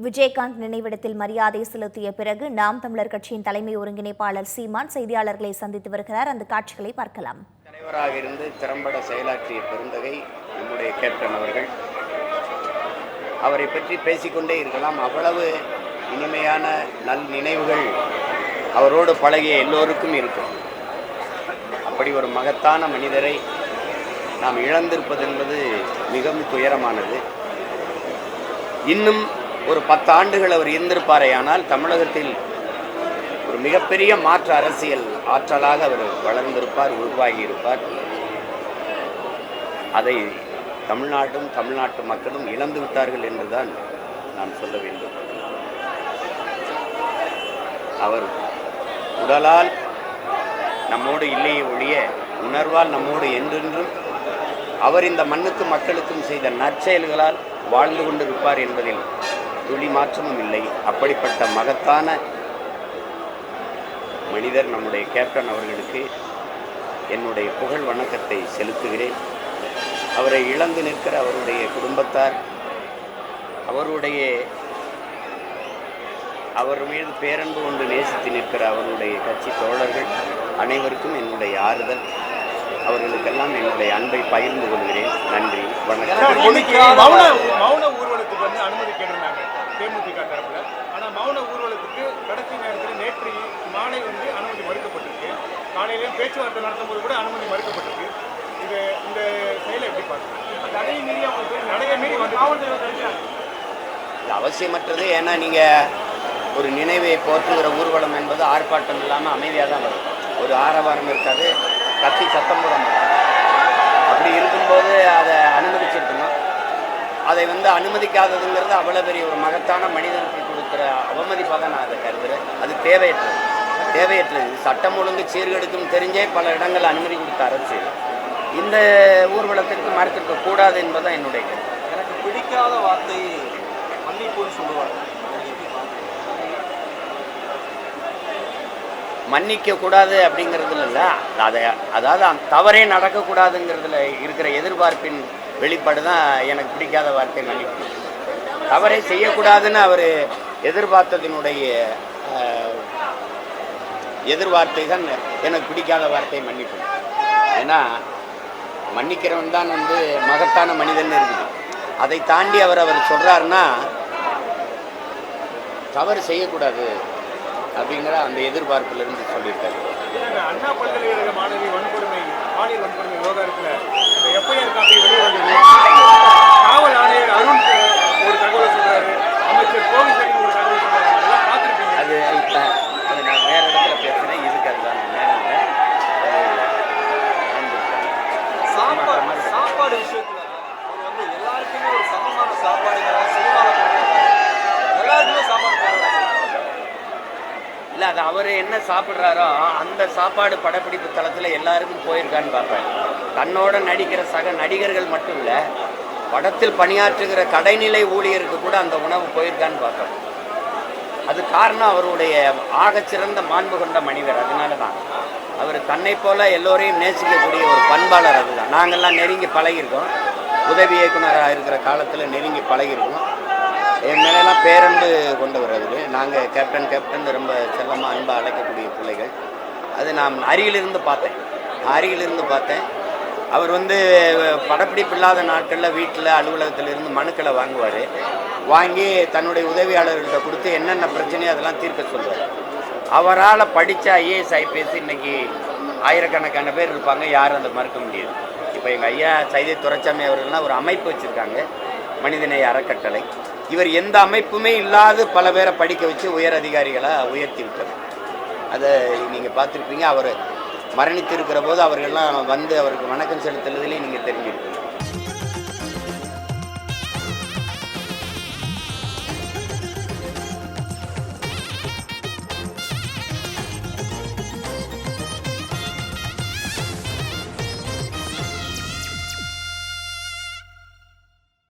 விஜயகாந்த் நினைவிடத்தில் மரியாதை செலுத்திய பிறகு நாம் தமிழர் கட்சியின் தலைமை ஒருங்கிணைப்பாளர் சீமான் செய்தியாளர்களை சந்தித்து வருகிறார். அந்த காட்சிகளை பார்க்கலாம். தலைவராக இருந்து திறம்பட செயலாற்றிய பெருந்தகை நம்முடைய கேப்டன் அவர்கள். அவரை பற்றி பேசிக்கொண்டே இருக்கலாம். அவ்வளவு இனிமையான நல் நினைவுகள் அவரோடு பழகிய எல்லோருக்கும் இருக்கும். அப்படி ஒரு மகத்தான மனிதரை நாம் இழந்திருப்பது என்பது மிகவும் துயரமானது. இன்னும் ஒரு 10 ஆண்டுகள் அவர் இருந்திருப்பாரேயானால் தமிழகத்தில் ஒரு மிகப்பெரிய மாற்று அரசியல் ஆற்றலாக அவர் வளர்ந்திருப்பார், உருவாகி இருப்பார். அதை தமிழ்நாட்டும் தமிழ்நாட்டு மக்களும் இழந்து விட்டார்கள் என்றுதான் நான் சொல்ல வேண்டும். அவர் உடலால் நம்மோடு இல்லையே ஒழிய உணர்வால் நம்மோடு என்றென்றும் அவர் இந்த மண்ணுக்கும் மக்களுக்கும் செய்த நற்செயல்களால் வாழ்ந்து கொண்டிருப்பார் என்பதில் துளி மாற்றமும் இல்லை. அப்படிப்பட்ட மகத்தான மனிதர் நம்முடைய கேப்டன் அவர்களுக்கு என்னுடைய புகழ் வணக்கத்தை செலுத்துகிறேன். அவரை இழந்து நிற்கிற அவருடைய குடும்பத்தார், அவர் மீது பேரன்பு கொண்டு நேசித்து நிற்கிற அவருடைய கட்சி தோழர்கள் அனைவருக்கும் என்னுடைய ஆறுதல். அவர்களுக்கெல்லாம் என்னுடைய அன்பை பகிர்ந்து கொள்கிறேன். நன்றி, வணக்கம். மௌன ஊர்வலத்துக்கு அனுமதி கேட்டிருந்தாங்க தேமுதிக தரப்புல. ஆனால் மௌன ஊர்வலத்துக்கு கடைசி நேரத்தில் நேற்று மாலை அனுமதி மறுக்கப்பட்டிருக்கு. காலையிலேயும் பேச்சுவார்த்தை நடத்தும் போது கூட அனுமதி மறுக்கப்பட்டிருக்கு. இந்த செயலை எப்படி பார்க்குறீங்க? தடையை மீறி அவங்க நடையை மீறி இது அவசியமற்றது. ஏன்னா நீங்கள் ஒரு நினைவை போற்றுகிற ஊர்வலம் என்பது ஆர்ப்பாட்டம் இல்லாமல் அமைதியாக தான் வரும். ஒரு ஆரவாரம் இருக்காது, கத்தி சத்தம் போட மாட்டாங்க. அப்படி இருக்கும்போது அதை அனுமதிச்சிருக்கணும். அதை அனுமதிக்காததுங்கிறது அவ்வளோ பெரிய ஒரு மகத்தான மனிதனுக்கு கொடுக்குற அவமதிப்பாக தான் நான் அதை கருதுகிறேன். அது தேவையற்றது. சட்டம் ஒழுங்கு சீர்கெடுக்கும் தெரிஞ்சே பல இடங்கள் அனுமதி கொடுத்த அரசு இந்த ஊர்வலத்திற்கு மறுத்திருக்க கூடாது என்பதுதான் என்னுடைய கருத்து. எனக்கு பிடிக்காத வார்த்தை மன்னிப்புன்னு சொல்லுவாங்க. மன்னிக்க கூடாது அப்படிங்கிறதுல இல்லை, அதாவது தவறே நடக்கக்கூடாதுங்கிறதுல இருக்கிற எதிர்பார்ப்பின் வெளிப்பாடு தான் எனக்கு பிடிக்காத வார்த்தை மன்னிப்பு. தவறே செய்யக்கூடாதுன்னு அவர் எதிர்பார்த்ததினுடைய எதிர்வார்த்தை தான் எனக்கு பிடிக்காத வார்த்தை மன்னிப்பு. ஏன்னா மன்னிக்கிறவன் தான் மகத்தான மனிதன் இருக்குது. அதை தாண்டி அவர் சொல்கிறாருன்னா தவறு செய்யக்கூடாது அப்படிங்கிற அந்த எதிர்பார்ப்பிலிருந்து சொல்லியிருக்காரு. அண்ணா பல்கலைக்கழக மாணவி வன்கொடுமை பாலியல் வன்கொடுமை விவகாரத்தில் எஃப்ஐஆர் காப்பி வெளியே வந்தது. காவல் ஆணையர் அருண் ஒரு தகவல் சொல்றாரு, அமைச்சர் கோவிசரி ஒரு தகவல் சொல்றாரு. அதெல்லாம் பார்த்துருக்கீங்க? அது நான் வேற இடத்துல பேசுகிறேன், இதுக்கு அதுதான் நேரம் இல்லை. சாப்பாடு விஷயத்தில் அவர் எல்லாருக்குமே ஒரு சமமான சாப்பாடு எல்லாருக்குமே சாப்பாடு இல்லை. அது அவர் என்ன சாப்பிட்றாரோ அந்த சாப்பாடு படப்பிடிப்பு தளத்தில் எல்லாருக்கும் போயிருக்கான்னு பார்ப்பேன். தன்னோட நடிக்கிற சக நடிகர்கள் மட்டும் இல்லை, படத்தில் பணியாற்றுகிற கடைநிலை ஊழியருக்கு கூட அந்த உணவு போயிருக்கான்னு பார்ப்பேன். அது காரணம் அவருடைய ஆகச்சிறந்த மாண்பு கொண்ட மனிதர். அதனால தான் அவர் தன்னை போல எல்லோரையும் நேசிக்கக்கூடிய ஒரு பண்பாளர். அதுதான் நாங்கள்லாம் நெருங்கி பழகியிருக்கோம். உதவி இயக்குனராக இருக்கிற காலத்தில் நெருங்கி பழகியிருக்கோம். என் மேலெல்லாம் பேரன்பு கொண்டவர். அவர் நாங்கள் கேப்டன் ரொம்ப செல்லமாக அன்பாக அழைக்கக்கூடிய பிள்ளைகள். அது நான் அருகிலிருந்து பார்த்தேன். அவர் படப்பிடிப்பு இல்லாத நாட்களில் வீட்டில் அலுவலகத்தில் இருந்து மனுக்களை வாங்கி தன்னுடைய உதவியாளர்கிட்ட கொடுத்து என்னென்ன பிரச்சனையோ அதெல்லாம் தீர்க்க சொல்லுவார். அவரால் படித்த ஐஏஎஸ் ஐபிஎஸ் இன்னைக்கு ஆயிரக்கணக்கான பேர் இருப்பாங்க, யாரும் அதை மறுக்க முடியாது. இப்போ எங்கள் ஐயா சைதை துரைசாமி அவர்கள்லாம் ஒரு அமைப்பு வச்சுருக்காங்க, மனிதநேய அறக்கட்டளை. இவர் எந்த அமைப்புமே இல்லாத பல பேரை படிக்க வச்சு உயர் அதிகாரிகளாக உயர்த்தி விட்டார். அதை நீங்கள் பார்த்துருப்பீங்க. அவர் மரணித்திருக்கிற போது அவர்கள்லாம் அவருக்கு வணக்கம் செலுத்துறதுலேயும் நீங்கள் தெரிஞ்சிருக்கீங்க.